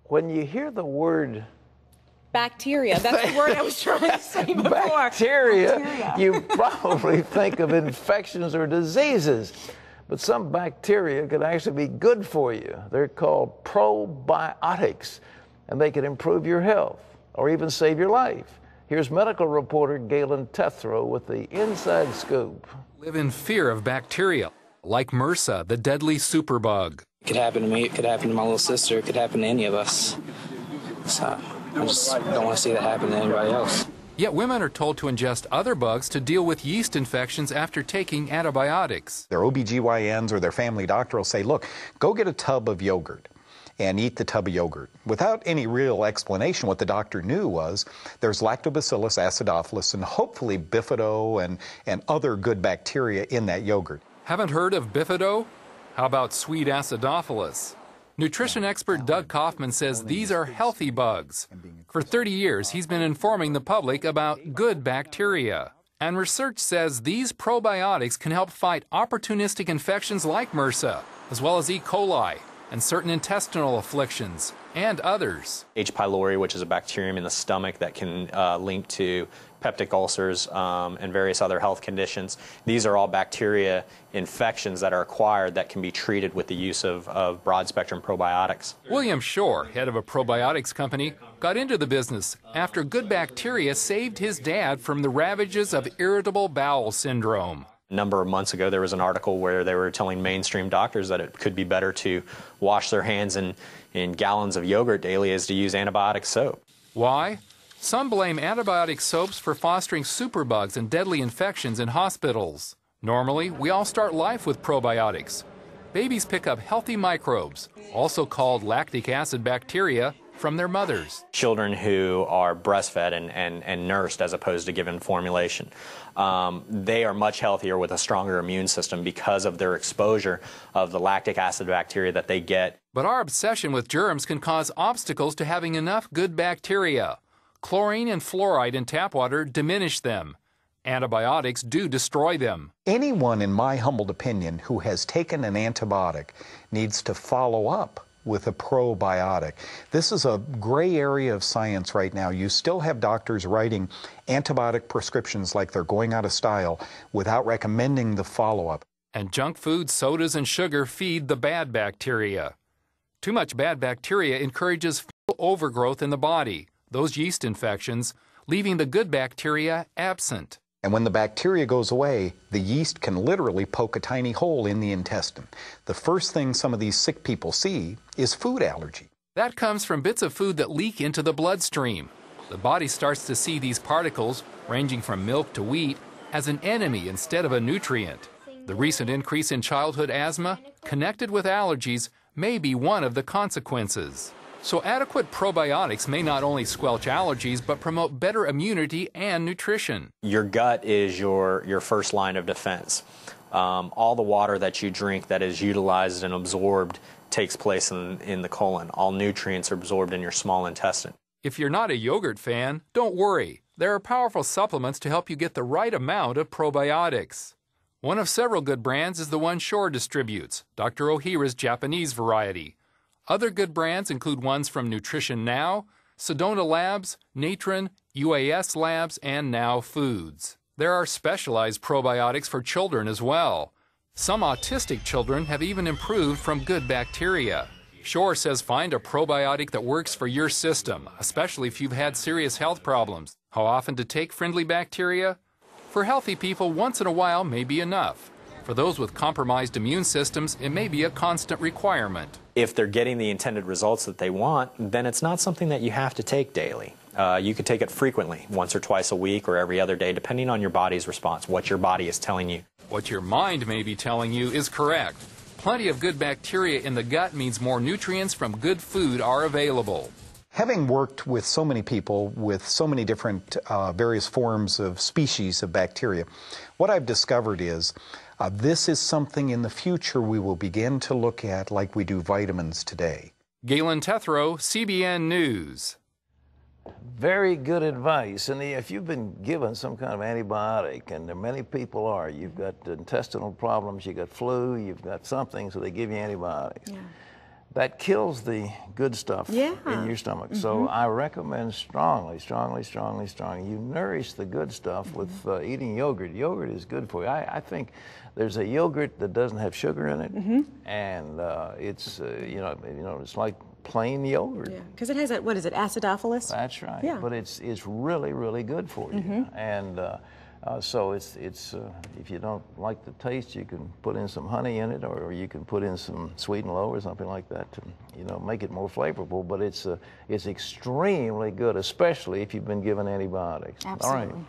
When you hear the word bacteria, that's the word I was trying to say before. Bacteria, you probably think of infections or diseases. But some bacteria could actually be good for you. They're called probiotics, and they can improve your health or even save your life. Here's medical reporter Gailon Totheroh with the inside scoop. Live in fear of bacteria, like MRSA, the deadly superbug. It could happen to me, it could happen to my little sister, it could happen to any of us. So I just don't want to see that happen to anybody else. Yet women are told to ingest other bugs to deal with yeast infections after taking antibiotics. Their OBGYNs or their family doctor will say, look, go get a tub of yogurt and eat the tub of yogurt. Without any real explanation, what the doctor knew was there's Lactobacillus acidophilus and hopefully bifido and other good bacteria in that yogurt. Haven't heard of bifido? How about sweet acidophilus? Nutrition expert Doug Kaufman says these are healthy bugs. For 30 years, he's been informing the public about good bacteria. And research says these probiotics can help fight opportunistic infections like MRSA, as well as E. coli, and certain intestinal afflictions, and others. H. pylori, which is a bacterium in the stomach that can link to peptic ulcers and various other health conditions. These are all bacteria infections that are acquired that can be treated with the use of broad-spectrum probiotics. William Shore, head of a probiotics company, got into the business after good bacteria saved his dad from the ravages of irritable bowel syndrome. A number of months ago, there was an article where they were telling mainstream doctors that it could be better to wash their hands in gallons of yogurt daily as to use antibiotic soap. Why? Some blame antibiotic soaps for fostering superbugs and deadly infections in hospitals. Normally, we all start life with probiotics. Babies pick up healthy microbes, also called lactic acid bacteria, from their mothers. Children who are breastfed and nursed as opposed to given formulation, they are much healthier with a stronger immune system because of their exposure of the lactic acid bacteria that they get. But our obsession with germs can cause obstacles to having enough good bacteria. Chlorine and fluoride in tap water diminish them. Antibiotics do destroy them. Anyone, in my humbled opinion, who has taken an antibiotic needs to follow up with a probiotic. This is a gray area of science right now. You still have doctors writing antibiotic prescriptions like they're going out of style without recommending the follow-up. And junk food, sodas, and sugar feed the bad bacteria. Too much bad bacteria encourages overgrowth in the body, those yeast infections, leaving the good bacteria absent. And when the bacteria goes away, the yeast can literally poke a tiny hole in the intestine. The first thing some of these sick people see is food allergy. That comes from bits of food that leak into the bloodstream. The body starts to see these particles, ranging from milk to wheat, as an enemy instead of a nutrient. The recent increase in childhood asthma, connected with allergies, may be one of the consequences. So adequate probiotics may not only squelch allergies, but promote better immunity and nutrition. Your gut is your first line of defense. All the water that you drink that is utilized and absorbed takes place in the colon. All nutrients are absorbed in your small intestine. If you're not a yogurt fan, don't worry. There are powerful supplements to help you get the right amount of probiotics. One of several good brands is the one Shore distributes, Dr. Ohhira's Japanese variety. Other good brands include ones from Nutrition Now, Sedona Labs, Natron, UAS Labs, and Now Foods. There are specialized probiotics for children as well. Some autistic children have even improved from good bacteria. Shore says find a probiotic that works for your system, especially if you've had serious health problems. How often to take friendly bacteria? For healthy people, once in a while may be enough. For those with compromised immune systems, it may be a constant requirement. If they're getting the intended results that they want, then it's not something that you have to take daily. You could take it frequently, once or twice a week or every other day, depending on your body's response, what your body is telling you. What your mind may be telling you is correct. Plenty of good bacteria in the gut means more nutrients from good food are available. Having worked with so many people with so many different various forms of species of bacteria, what I've discovered is this is something in the future we will begin to look at like we do vitamins today. Gailon Totheroh, CBN News. Very good advice. And if you've been given some kind of antibiotic, and there many people are, you've got intestinal problems, you've got flu, you've got something, so they give you antibiotics. Yeah. that kills the good stuff in your stomach. So I recommend strongly, you nourish the good stuff with eating yogurt. Yogurt is good for you. I think there's a yogurt that doesn't have sugar in it, and it's it's like plain yogurt. Yeah, because it has that, what is it, acidophilus? That's right. Yeah. But it's really good for you. And so it's if you don't like the taste, you can put in some honey in it, or you can put in some sweet and low or something like that to make it more flavorful. But it's extremely good, especially if you've been given antibiotics. Absolutely. All right.